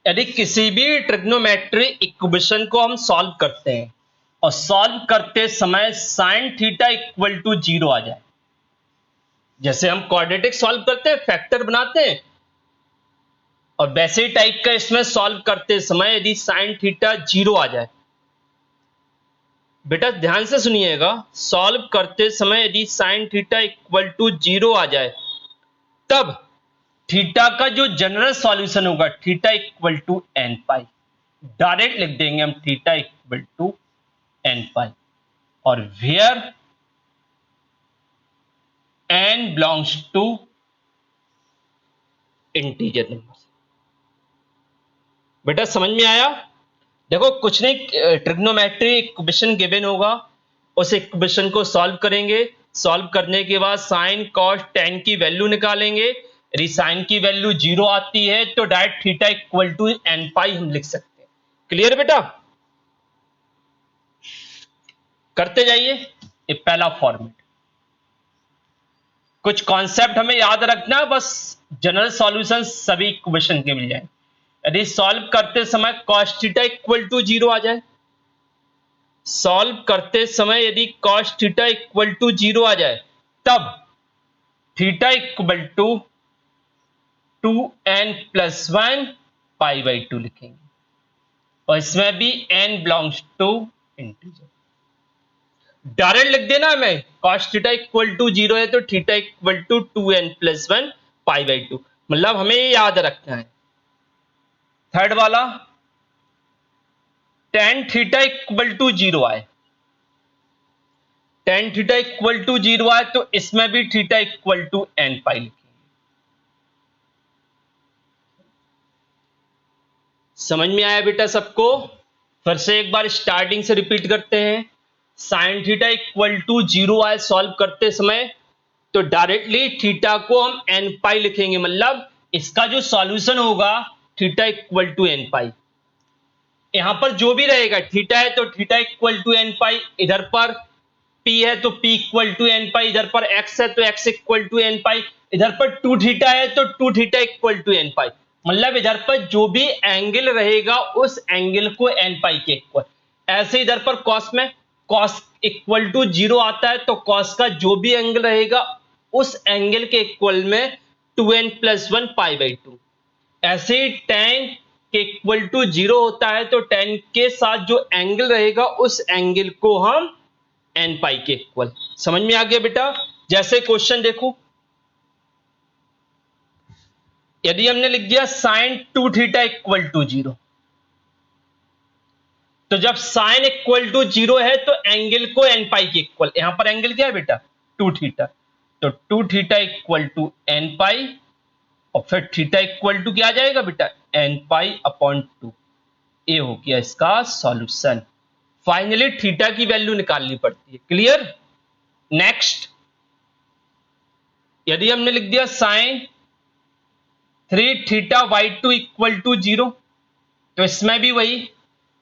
यदि किसी भी ट्रिग्नोमेट्रिक इक्वेशन को हम सॉल्व करते हैं और सॉल्व करते समय साइन थीटा इक्वल टू 0 आ जाए, जैसे हम क्वाड्रेटिक सॉल्व करते हैं, फैक्टर बनाते हैं, और वैसे ही टाइप का इसमें सॉल्व करते समय यदि साइन थीटा 0 आ जाए, बेटा ध्यान से सुनिएगा, सॉल्व करते समय यदि साइन थीटा इक्वल टू 0 आ जाए, तब थीटा का जो जनरल सॉल्यूशन होगा theta equal to N pi, direct लिख देंगे हम theta equal to N pi, और where N belongs to integer number. बेटा समझ में आया? देखो कुछ नहीं, ट्रिग्नोमेट्री इक्वेशन गिवन होगा, उस इक्वेशन को सॉल्व करेंगे, सॉल्व करने के बाद साइन कॉस टेन की वैल्यू निकालेंगे, यदि साइन की वैल्यू 0 आती है तो direct theta equal to N pi हम लिख सकते हैं। क्लियर बेटा? करते जाइए, ये पहला फॉर्मेट। कुछ कॉन्सेप्ट हमें याद रखना, बस जनरल सॉल्यूशन सभी इक्वेशन के मिल जाए। यदि सॉल्व करते समय कॉस थीटा इक्वल टू 0 आ जाए, सॉल्व करते समय यदि कॉस थीटा इक्वल टू 0 आ जाए, तब theta equal to 2n plus 1 pi by 2 लिखेंगे, और इसमें भी n belongs to integer. Direct लिख देना हमें, कॉस थीटा इक्वल टू 0 है तो theta equal to 2n plus 1 pi by 2, मतलब हमें ये याद रखना है। थर्ड वाला, tan थीटा इक्वल टू 0 आए, tan थीटा इक्वल टू 0 आए तो इसमें भी थीटा इक्वल टू n पाई लिखेंगे। समझ में आया बेटा सबको? फिर से एक बार स्टार्टिंग से रिपीट करते हैं। साइन थीटा इक्वल टू 0 आए सॉल्व करते समय, तो डायरेक्टली थीटा को हम n पाई लिखेंगे, मतलब इसका जो सॉल्यूशन होगा थीटा इक्वल टू n पाई। यहां पर जो भी रहेगा, थीटा है तो थीटा इक्वल टू n पाई, इधर पर p है तो p इक्वल टू n पाई, इधर पर x है तो x इक्वल टू n पाई, इधर पर 2 थीटा है तो 2 थीटा इक्वल टू n पाई, मतलब इधर पर जो भी एंगल रहेगा उस एंगल को n पाई के इक्वल। ऐसे इधर पर कॉस में कॉस इक्वल टू 0 आता है तो कॉस का जो भी एंगल रहेगा उस एंगल के इक्वल में 2n प्लस 1 पाई बाई 2। ऐसे ही tan के इक्वल टू 0 होता है तो tan के साथ जो एंगल रहेगा उस एंगल को हम n पाई के इक्वल। समझ में आ गया बेटा? जैसे क्वेश्चन देखो, यदि हमने लिख दिया साइन 2 थीटा इक्वल टू 0, तो जब साइन इक्वल टू 0 है तो एंगल को n पाई के इक्वल, यहां पर एंगल क्या है बेटा? 2 थीटा, तो 2 थीटा इक्वल टू n पाई, और फिर थीटा इक्वल टू क्या आ जाएगा बेटा? n pi upon 2। ये हो गया इसका सॉल्यूशन। फाइनली थीटा की वैल्यू निकालनी पड़ती है। क्लियर? नेक्स्ट, यदि हमने लिख दिया sine 3 theta by 2 equal to 0, तो इसमें भी वही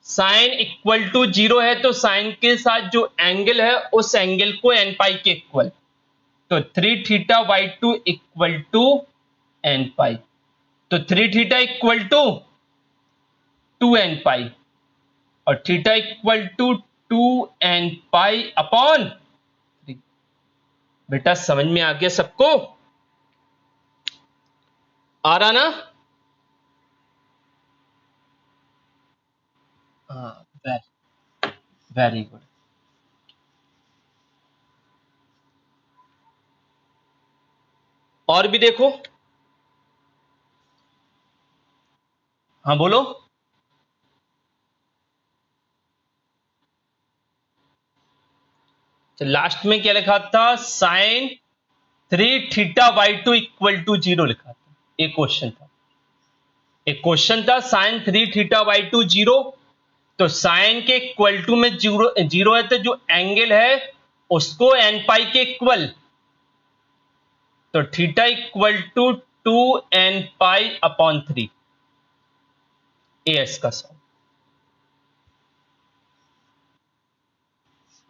साइन इक्वल टू 0 है तो साइन के साथ जो एंगल है उस एंगल को n पाई के इक्वल, तो 3 theta by 2 equal to n pi, तो 3 theta equal to 2n pi, और theta equal to 2n pi upon 3। बेटा समझ में आ गया सबको? आ रहा ना? हाँ, वेरी गुड। और भी देखो, हाँ बोलो। तो लास्ट में क्या लिखा था? Sine 3 theta by 2 equal to 0 लिखा था। एक क्वेश्चन था, एक क्वेश्चन था साइन 3 थीटा बाई 2 0, तो साइन के इक्वल टू में 0 है तो जो एंगल है उसको n पाई के इक्वल, तो theta equal to 2n pi upon 3। एस का सॉल्व।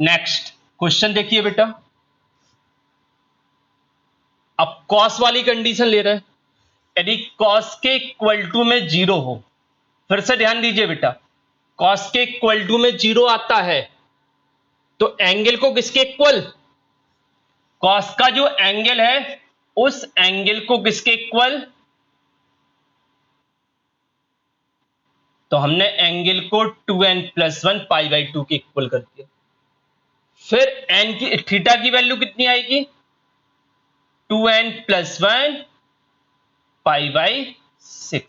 नेक्स्ट क्वेश्चन देखिए बेटा, अब कॉस वाली कंडीशन ले रहे हैं। यदि कॉस के इक्वल टू में 0 हो, फिर से ध्यान दीजिए बेटा, कॉस के इक्वल टू में 0 आता है तो एंगल को किसके इक्वल, कॉस का जो एंगल है उस एंगल को किसके इक्वल, तो हमने एंगल को 2n+1 π/2 के इक्वल कर दिया। फिर एन की थीटा की वैल्यू कितनी आएगी, 2n+1 π/6।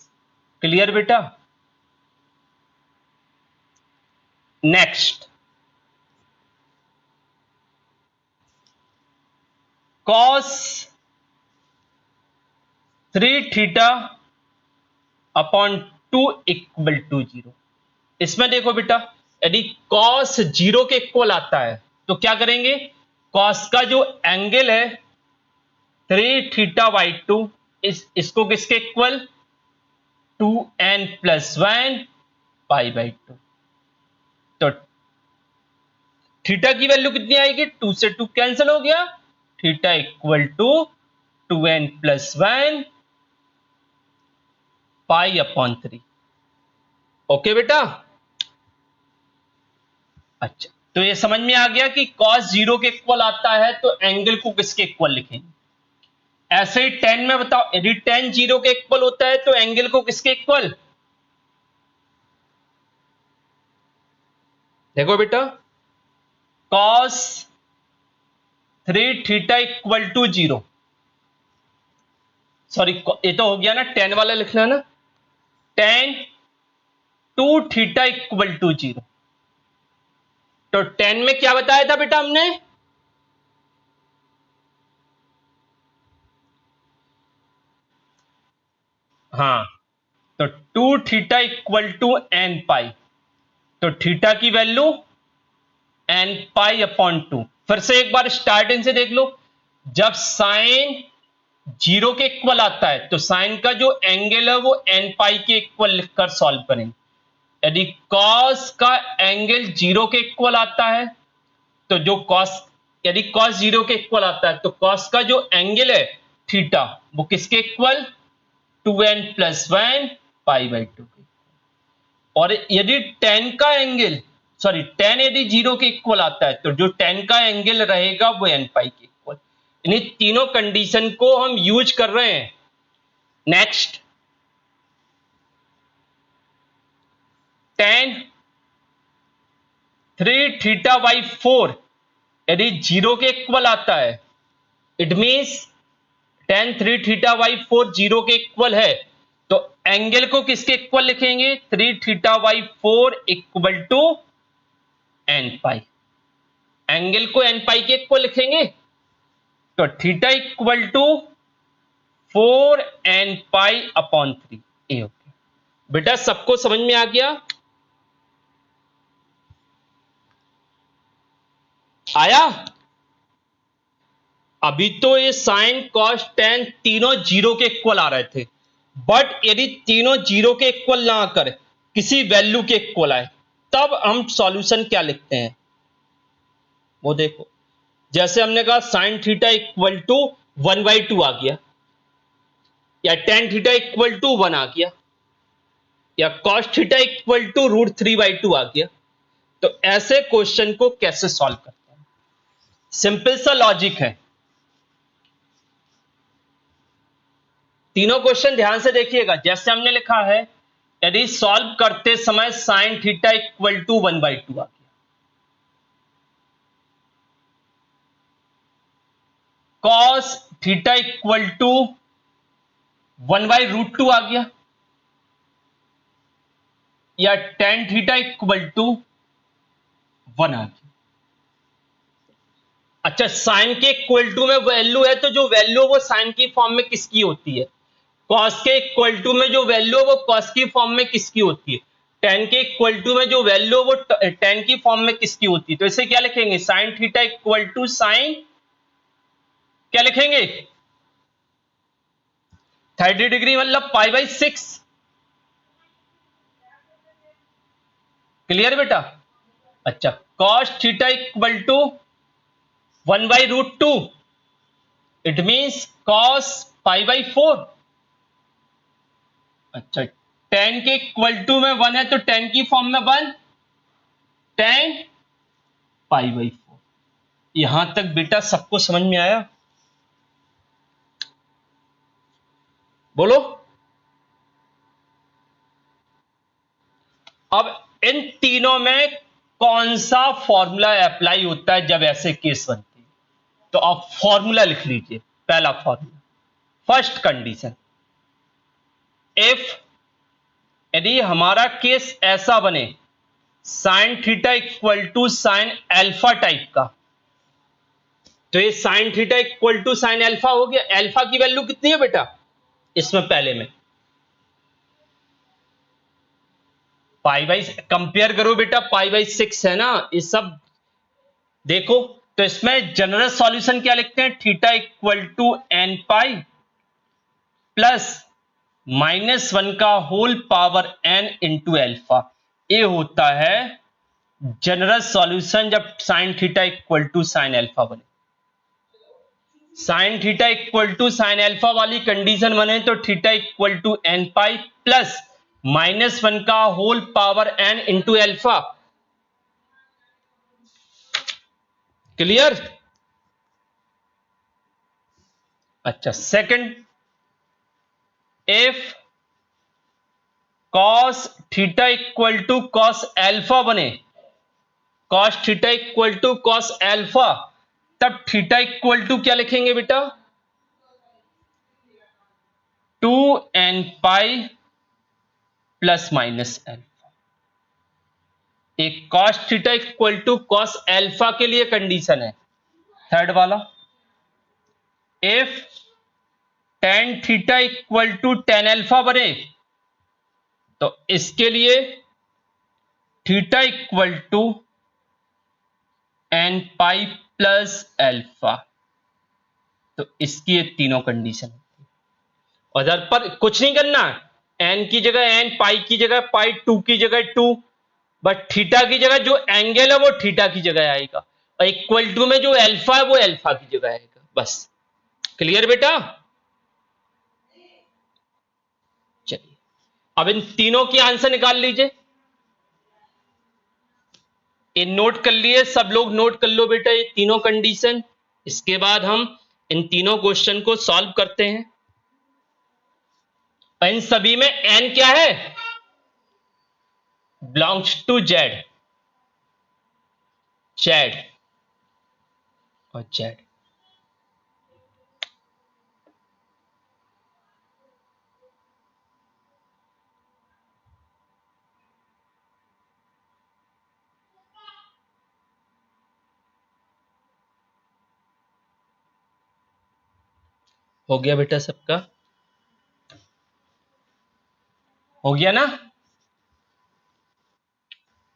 क्लियर बेटा। Next, cos 3θ upon 2 equal to 0। इसमें देखो बेटा, यदि cos 0 के इक्वल आता है तो क्या करेंगे, cos का जो एंगल है 3θ/2 इसको किसके इक्वल, 2n+1 π/2। तो थीटा की वैल्यू कितनी आएगी, 2 से 2 कैंसिल हो गया, theta equal to 2n+1 π/3। Okay बेटा। अच्छा, तो ये समझ में आ गया कि cos 0 के इक्वल आता है तो एंगल को किसके इक्वल लिखेंगे। ऐसे ही tan में बताओ, यदि tan 0 के इक्वल होता है तो एंगल को किसके इक्वल, देखो बेटा, cos 3θ इक्वल टू 0, सॉरी ये तो हो गया ना, tan वाला लिखना है ना, tan 2θ इक्वल टू 0। तो tan में क्या बताया था बेटा हमने, हाँ, तो 2θ इक्वल टू n पाई, तो थीटा की वैल्यू n π/2। फिर से एक बार स्टार्टिंग से देख लो, जब साइन 0 के इक्वल आता है तो साइन का जो एंगल है वो n π के इक्वल लिखकर सॉल्व करेंगे। यदि cos का एंगल 0 के इक्वल आता है तो जो cos, यदि cos 0 के इक्वल आता है तो cos का जो एंगल है थीटा वो किसके इक्वल, 2n+1 π/2। और यदि tan का एंगल, सॉरी tan यदि 0 के इक्वल आता है तो जो tan का एंगल रहेगा वो n π के इक्वल। इन्हीं तीनों कंडीशन को हम यूज कर रहे हैं। नेक्स्ट, tan 3θ/4 यदि 0 के इक्वल आता है, इट मीन्स tan 3θ/4 0 के इक्वल है तो एंगल को किसके इक्वल लिखेंगे, 3θ/4 इक्वल टू n π। एंगल को n π के इक्वल लिखेंगे तो थीटा इक्वल टू 4n π/3। ये हो गया बेटा, सबको समझ में आ गया, आया। अभी तो ये साइन कॉस टेन तीनों 0 के इक्वल आ रहे थे, बट यदि तीनों 0 के इक्वल ना आकर किसी वैल्यू के इक्वल आए तब हम सॉल्यूशन क्या लिखते हैं, वो देखो। जैसे हमने कहा साइन थीटा इक्वल टू 1/2 आ गया, या टेन थीटा इक्वल टू 1 आ गया, या कॉस थीटा इक्वल टू √3/2 आ गया। तो ऐसे क्वेश्चन को कैसे सॉल्व करते हैं, सिंपल सा लॉजिक है। तीनों क्वेश्चन ध्यान से देखिएगा। जैसे हमने लिखा है, यदि सॉल्व करते समय साइन थीटा इक्वल टू 1/2 आ गया, कॉस थीटा इक्वल टू 1/√2 आ गया, या टेन थीटा इक्वल टू 1 आ गया। अच्छा, साइन के इक्वल टू में वैल्यू है तो जो वैल्यू वो साइन की फॉर्म में किसकी होती है, कॉस के इक्वल टू में जो वैल्यू है वो कॉस की फॉर्म में किसकी होती है, टेन के इक्वल टू में जो वैल्यू है वो टेन की फॉर्म में किसकी होती है। तो इसे क्या लिखेंगे, sine theta equal to sine, क्या लिखेंगे, 30 डिग्री मतलब π/6। क्लियर बेटा। अच्छा, cos theta equal to 1/√2, it means cos π/4। अच्छा, 10 के इक्वल टू में 1 है तो 10 की फॉर्म में 1, 10 π/4। यहां तक बेटा सबको समझ में आया? बोलो। अब इन तीनों में कौन सा फॉर्मूला अप्लाई होता है जब ऐसे केस बनते हैं? तो आप फॉर्मूला लिख लीजिए। पहला फॉर्मूला, फर्स्ट कंडीशन, इफ यदि हमारा केस ऐसा बने sine theta equal to sine alpha type का, तो ये sine theta equal to sine alpha हो गया। अल्फा की वैल्यू कितनी है बेटा इसमें? पहले में कंपेयर करो बेटा, π/6 है ना ये सब। देखो तो इसमें जनरल सॉल्यूशन क्या लिखते हैं? Theta equal to n pi plus -1 का whole power n into alpha. ये होता है जनरल सॉल्यूशन जब sine theta equal to sine alpha बने। Sine theta equal to sine alpha वाली कंडीशन बने तो theta equal to n pi plus -1 का whole power n into alpha. Clear? अच्छा, second, if cos theta equal to cos alpha बने, cos theta equal to cos alpha, तब theta equal to क्या लिखेंगे बेटा? 2n pi plus minus alpha. एक cos theta equal to cos alpha के लिए condition है। थर्ड वाला, if tan theta equal to tan alpha बने तो इसके लिए theta equal to n pi plus alpha. तो इसकी ये तीनों कंडीशन है। उधर पर कुछ नहीं करना, n की जगह n, पाई की जगह पाई, 2 की जगह 2, बट थीटा की जगह जो एंगल है वो थीटा की जगह आएगा, और इक्वल टू में जो अल्फा है वो अल्फा की जगह आएगा। बस। क्लियर बेटा? चलिए अब इन तीनों की आंसर निकाल लीजिए। ये नोट कर लिए सब लोग, नोट कर लो बेटा ये तीनों कंडीशन। इसके बाद हम इन तीनों क्वेश्चन को सॉल्व करते हैं। इन सभी में n क्या है? बिलोंग्स टू जेड, जेड और जेड। हो गया बेटा सबका? हो गया ना?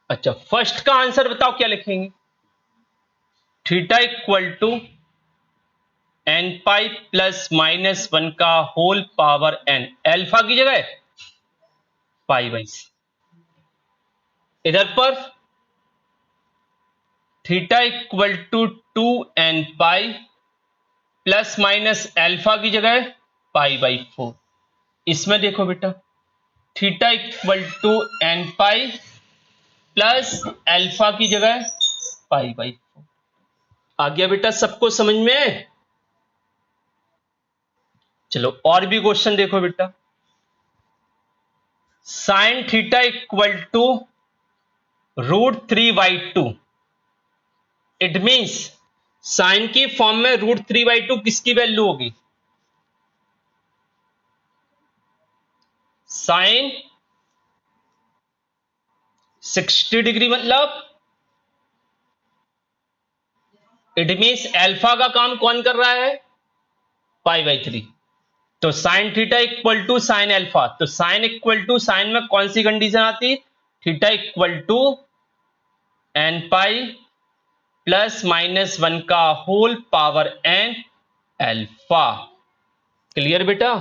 अच्छा, फर्स्ट का आंसर बताओ क्या लिखेंगे? Theta equal to n pi plus -1 का होल पावर n, अल्फा की जगह π/6। इधर पर theta equal to 2n pi plus minus alpha की जगह π/4। इसमें देखो बेटा theta equal to n pi plus alpha की जगह π/4। आ गया बेटा सबको समझ में? चलो और भी क्वेश्चन देखो बेटा। Sine theta equal to √3/2। It means sine की फॉर्म में √3/2 किसकी वैल्यू होगी? साइन 60 डिग्री, मतलब इट मींस अल्फा का काम कौन कर रहा है? π/3। तो sine theta equal to sine alpha, तो साइन इक्वल टू साइन में कौन सी कंडीशन आती? Theta equal to n pi plus -1 का whole power n alpha. Clear बेटा?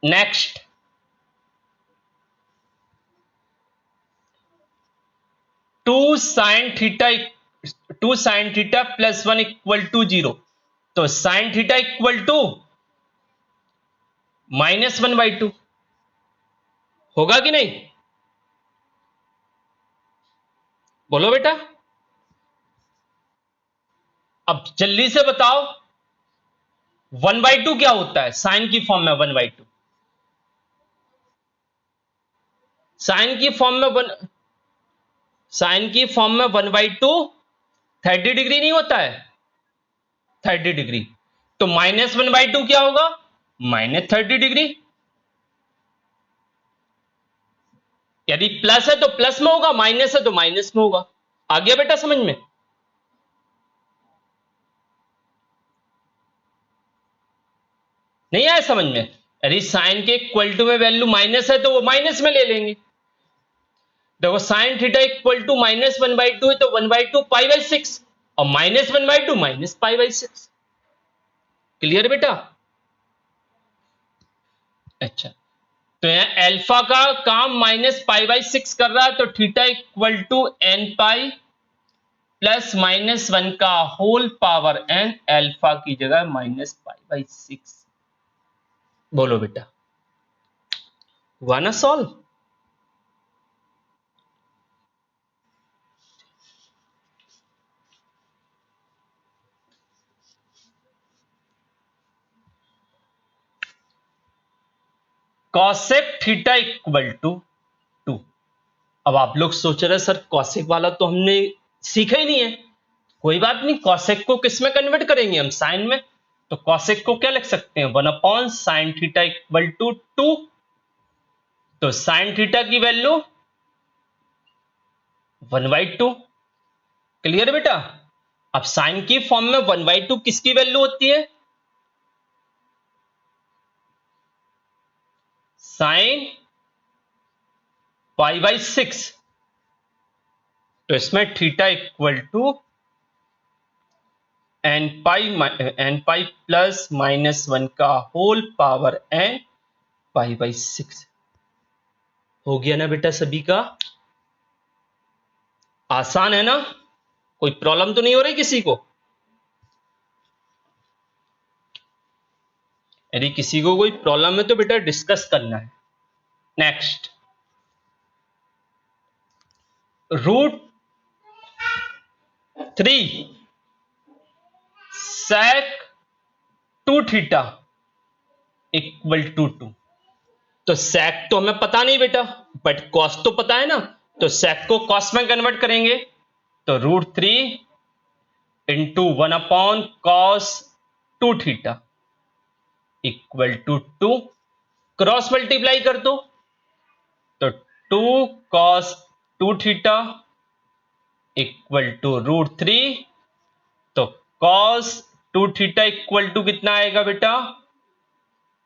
Next, two sine theta plus 1 equal to 0। तो साइन थीटा इक्वल टू -1/2 होगा कि नहीं? बोलो बेटा। अब जल्दी से बताओ, 1/2 क्या होता है साइन की फॉर्म में? 1/2 साइन की फॉर्म में साइन की फॉर्म में 1/2 30 डिग्री नहीं होता है? 30 डिग्री। तो -1/2 क्या होगा? -30 डिग्री। यदि प्लस है तो प्लस में होगा, माइनस है तो माइनस में होगा। आ गया बेटा समझ में? नहीं आया समझ में? यदि साइन के इक्वल टू में वैल्यू माइनस है तो वो माइनस में ले लेंगे। देखो साइन थीटा इक्वल टू -1/2 है तो 1/2 π/6 और -1/2 -π/6। क्लियर बेटा? अच्छा, तो यहाँ अल्फा का काम -π/6 कर रहा है, तो थीटा इक्वल टू n पाई +-1 का होल पावर n, अल्फा की जगह -π/6। बोलो बेटा, हुआ ना solve? Cosec theta equal to 2। अब आप लोग सोच रहे सर कॉसेक वाला तो हमने सीखा ही नहीं है। कोई बात नहीं, कॉसेक को किस में कन्वर्ट करेंगे हम? साइन में। तो कॉसेक को क्या लिख सकते हैं? 1/sin theta equal to 2। तो साइन थीटा की वैल्यू 1/2। क्लियर बेटा? अब साइन की फॉर्म में 1/2 किसकी वैल्यू होती है? साइन π/6। तो इसमें थीटा इक्वल टू n पाई +-1 का होल पावर n π/6। हो गया ना बेटा सभी का? आसान है ना? कोई प्रॉब्लम तो नहीं हो रही किसी को? यदि किसी को कोई प्रॉब्लम है तो बेटा डिस्कस करना है। Next, √3 sec2 θ equal to 2। तो sec तो हमें पता नहीं बेटा, बट cos तो पता है ना। तो sec को cos में कन्वर्ट करेंगे, तो √3 into 1/cos2 θ equal to 2। Cross multiply कर दो, तो 2cos2 θ इक्वल टू √3। तो cos2 θ इक्वल टू कितना आएगा बेटा?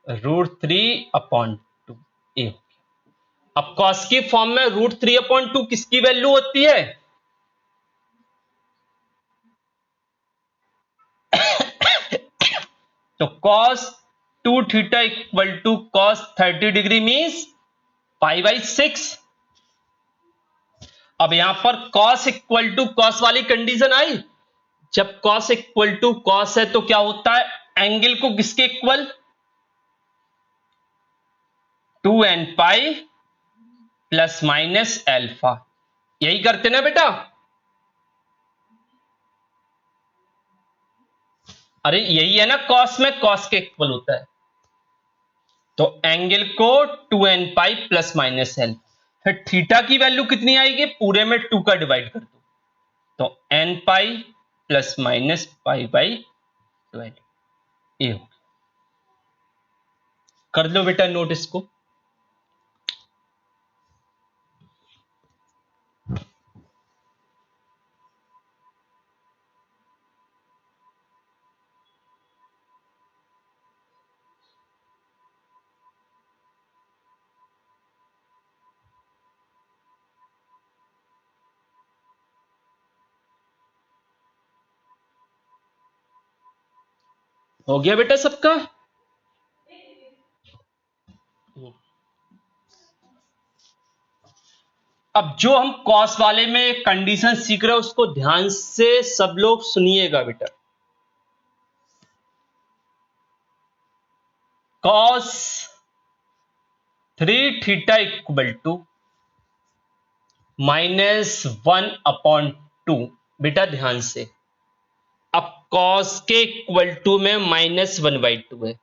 √3/2। ए। अब cos की फॉर्म में √3/2 किसकी वैल्यू होती है? तो cos2 θ equal to cos 30 degree means π/6। अब यहां पर cos इक्वल टू cos वाली कंडीशन आई। जब cos इक्वल टू cos है तो क्या होता है? एंगल को किसके इक्वल? 2n पाई +-अल्फा। यही करते ना बेटा? अरे यही है ना, cos में cos के इक्वल होता है। तो एंगल को 2n पाई +-अल्फा। फिर थीटा की वैल्यू कितनी आएगी? पूरे में 2 का डिवाइड कर दो, तो n पाई +-π/12। ये हो। कर लो बेटा नोट इसको। हो गया बेटा सबका? अब जो हम कॉस वाले में कंडीशन सीख रहे हैं उसको ध्यान से सब लोग सुनिएगा बेटा। Cos 3 theta equal to -1/2। बेटा ध्यान से, अब कॉस के इक्वल टू में -1/2 है।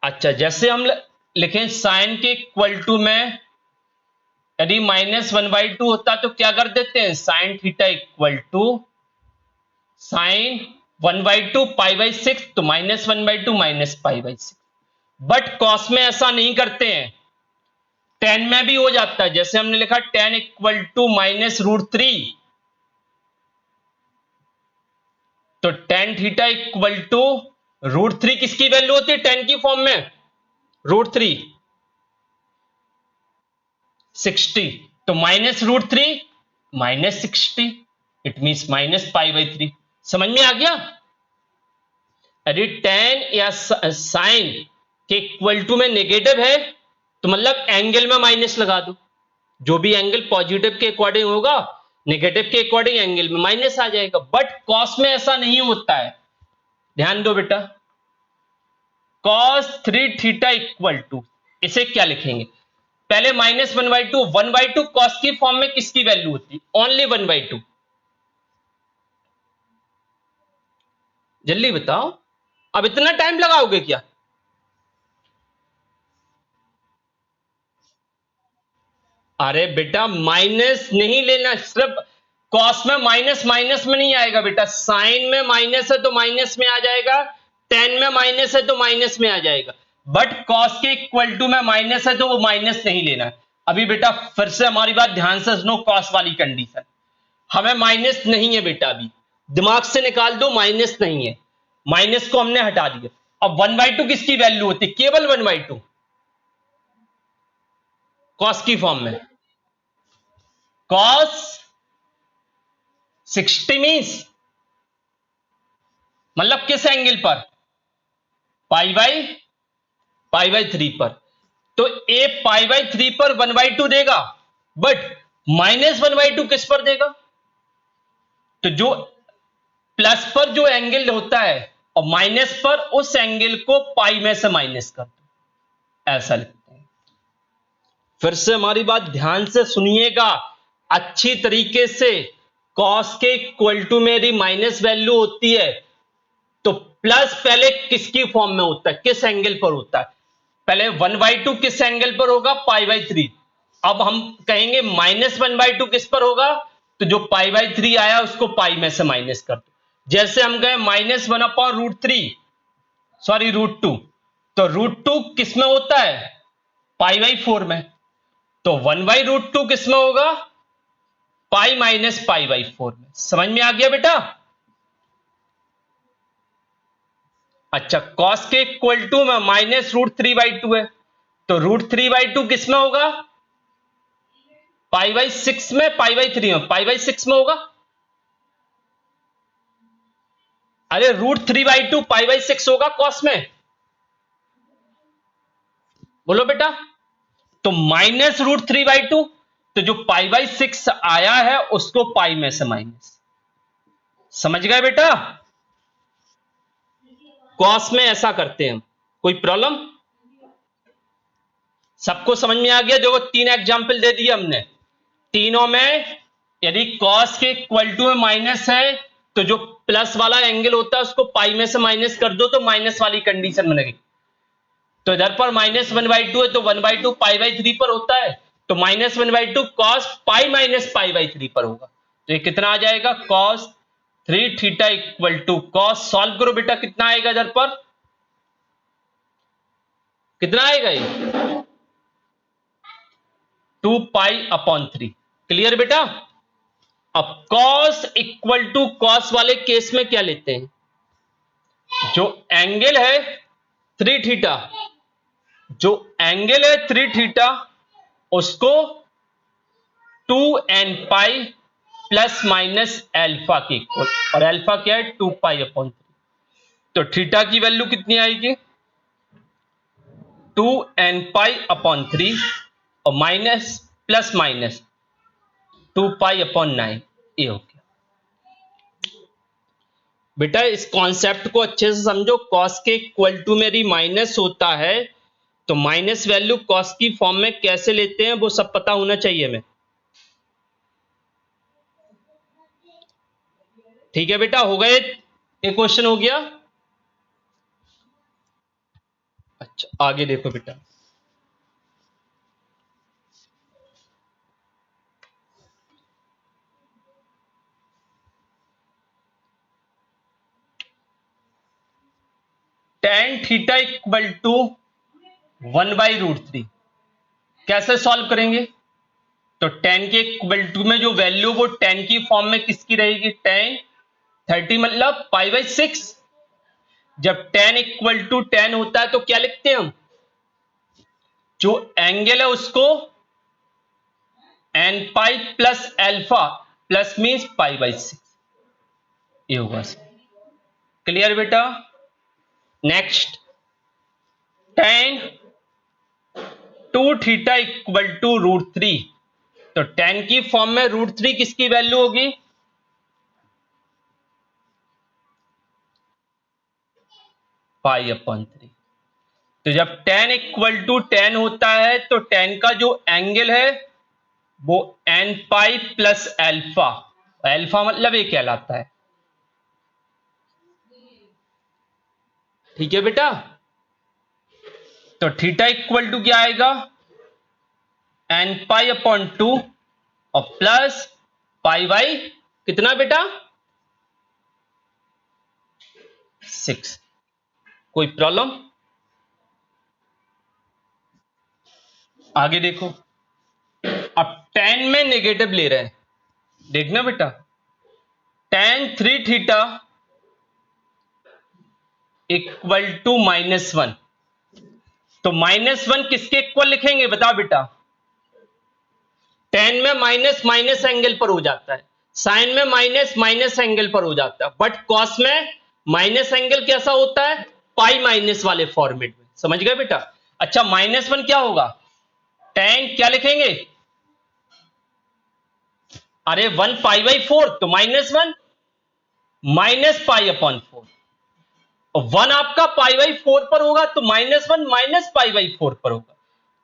अच्छा, जैसे हम लिखें साइन के इक्वल टू में यदि -1/2 होता तो क्या कर देते हैं, sine theta equal to sine 1/2 π/6, तो -1/2 -π/6। बट कॉस में ऐसा नहीं करते हैं, tan में भी हो जाता है। जैसे हमने लिखा tan इक्वल टू -√3, तो tan थीटा इक्वल टू √3 किसकी वैल्यू होती है tan की फॉर्म में, √3 60, तो -√3 -60, इट मीन्स -π/3। समझ में आ गया। यदि tan या साइन के इक्वल टू में नेगेटिव है तो मतलब एंगल में माइनस लगा दो, जो भी एंगल पॉजिटिव के अकॉर्डिंग होगा नेगेटिव के अकॉर्डिंग एंगल में माइनस आ जाएगा। बट कॉस में ऐसा नहीं होता है, ध्यान दो बेटा। cos 3 थीटा इक्वल टू, इसे क्या लिखेंगे, पहले -1/2, 1/2 कॉस की फॉर्म में किसकी वैल्यू होती, ओनली 1/2। जल्दी बताओ, अब इतना टाइम लगाओगे क्या। अरे बेटा माइनस नहीं लेना, सिर्फ कॉस में माइनस माइनस में नहीं आएगा बेटा, साइन में माइनस है तो माइनस में आ जाएगा, टेन में माइनस है तो माइनस में आ जाएगा। बट कॉस के इक्वल टू में माइनस है तो वो माइनस नहीं लेना। अभी बेटा फिर से हमारी बात ध्यान से सुनो, कॉस वाली कंडीशन हमें माइनस नहीं है बेटा, अभी दिमाग से निकाल दो, माइनस नहीं है, माइनस को हमने हटा दिया। अब 1/2 किसकी वैल्यू होती है, केवल 1/2 कॉस की फॉर्म में। कॉस 60 मीन्स मतलब किस एंगल पर, π/3 पर। तो ए π/3 पर 1/2 देगा, बट -1/2 किस पर देगा, तो जो प्लस पर जो एंगल होता है और माइनस पर उस एंगल को पाई में से माइनस कर दो, ऐसा लिखते हैं। फिर से हमारी बात ध्यान से सुनिएगा अच्छी तरीके से। कॉस के इक्वल टू में यदि माइनस वैल्यू होती है तो प्लस पहले किसकी फॉर्म में होता है, किस एंगल पर होता है, पहले 1/2 किस एंगल पर होगा, π/3। अब हम कहेंगे -1/2 किस पर होगा, तो जो π/3 आया उसको पाई में से माइनस कर दो। जैसे हम गए -1/√3, सॉरी √2, तो √2 किस में होता है, π/4 में, तो 1/√2 किस में होगा, पाई माइनस π/4 में। समझ में आ गया बेटा। अच्छा, कॉस के इक्वल टू में -√3/2 है, तो √3/2 किस में होगा, π/6 में, π/3 में, π/6 में होगा। अरे √3/2 π/6 होगा कॉस में, बोलो बेटा। तो -√3/2, तो जो π/6 आया है उसको पाई में से माइनस। समझ गए बेटा, कॉस में ऐसा करते हैं। कोई प्रॉब्लम, सबको समझ में आ गया। देखो 3 एग्जाम्पल दे दिए हमने, तीनों में यदि कॉस के इक्वल टू में माइनस है तो जो प्लस वाला एंगल होता है उसको पाई में से माइनस कर दो तो माइनस वाली कंडीशन बनेगी। तो इधर पर -1/2 है तो 1/2 π/3 पर होता है, तो -1/2 cos पाई माइनस π/3 पर होगा। तो ये कितना आ जाएगा, cos 3 theta equal to cos, solve करो बेटा, कितना आएगा इधर पर, कितना आएगा ये 2π/3। क्लियर बेटा। अब cos इक्वल टू cos वाले केस में क्या लेते हैं, जो एंगल है 3 थीटा, जो एंगल है 3 थीटा उसको 2nπ प्लस माइनस एल्फा के इक्वल, और एल्फा क्या है 2π/3। तो थीटा की वैल्यू कितनी आएगी 2nπ/3 और माइनस प्लस माइनस 2π/9, ये हो गया बेटा। इस कॉन्सेप्ट को अच्छे से समझो, कॉस के इक्वल टू में यदि माइनस होता है तो माइनस वैल्यू कॉस की फॉर्म में कैसे लेते हैं वो सब पता होना चाहिए हमें। ठीक है बेटा, हो गए, एक क्वेश्चन हो गया। अच्छा आगे देखो बेटा, tan थीटा इक्वल टू 1/√3 कैसे सॉल्व करेंगे? तो tan के इक्वल टू में जो वैल्यू वो tan की फॉर्म में किसकी रहेगी? tan 30 मतलब π/6। जब tan इक्वल टू 10 होता है तो क्या लिखते हैं हम? जो एंगल है उसको n pi plus alpha plus means π/6, ये होगा। क्लियर बेटा? Next, tan 2 theta equal to √3, तो tan की फॉर्म में √3 किसकी वैल्यू होगी? π/3। तो जब tan इक्वल टू 10 होता है तो tan का जो एंगल है वो n pi plus alpha, alpha मतलब ये कहलाता है। ठीक है बेटा? तो थीटा इक्वल टू क्या आएगा? n π/2 और प्लस π/, कितना बेटा? 6। कोई प्रॉब्लम? आगे देखो, अब tan में नेगेटिव ले रहे हैं, देखना बेटा, tan 3 थीटा इक्वल टू -1, तो -1 किसके इक्वल लिखेंगे बताओ बेटा? tan में माइनस माइनस एंगल पर हो जाता है, साइन में माइनस माइनस एंगल पर हो जाता है, बट कॉस में माइनस एंगल कैसा होता है? पाई माइनस वाले फॉर्मेट में, समझ गए बेटा? अच्छा -1 क्या होगा? tan क्या लिखेंगे? अरे 1 π/4, तो -1 माइनस π/4, और 1 आपका π/4 पर होगा तो -1 माइनस π/4 पर होगा।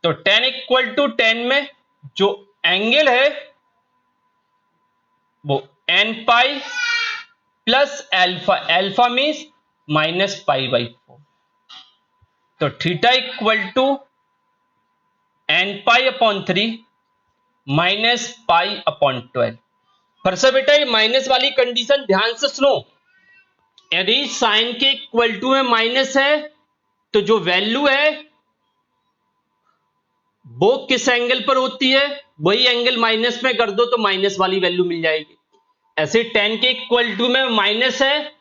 तो tan इक्वल टू 10 में जो एंगल है वो n pi plus alpha, alpha means minus π/4, तो theta equal to n π/3 minus π/12। फिर से बेटा ये माइनस वाली कंडीशन ध्यान से सुनो, यदि साइन के इक्वल टू में माइनस है तो जो वैल्यू है वो किस एंगल पर होती है वही एंगल माइनस में कर दो तो माइनस वाली वैल्यू मिल जाएगी। ऐसे tan के इक्वल टू में माइनस है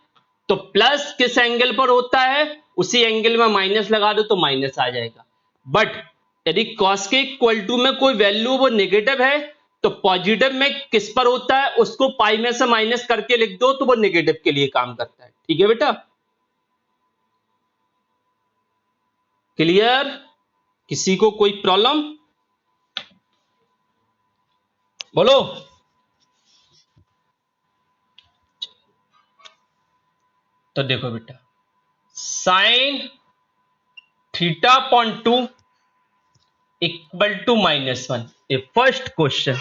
तो प्लस किस एंगल पर होता है उसी एंगल में माइनस लगा दो तो माइनस आ जाएगा। बट यदि cos के इक्वल टू में कोई वैल्यू वो नेगेटिव है तो पॉजिटिव में किस पर होता है उसको पाई में से माइनस करके लिख दो तो वो नेगेटिव के लिए काम करता है। ठीक है बेटा? क्लियर? किसी को कोई प्रॉब्लम? बोलो। तो देखो बेटा, साइन θ/2 इक्वल टू -1, ये first question.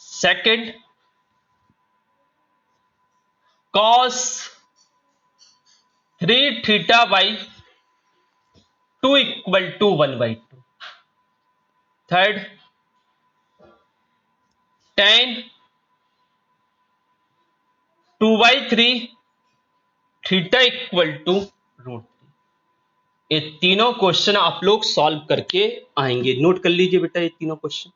Second, cos 3θ/2 equal to 1/2। Third, tan 2/3 theta equal to √3। ये तीनों क्वेश्चन आप लोग सॉल्व करके आएंगे, नोट कर लीजिए बेटा ये तीनों क्वेश्चन।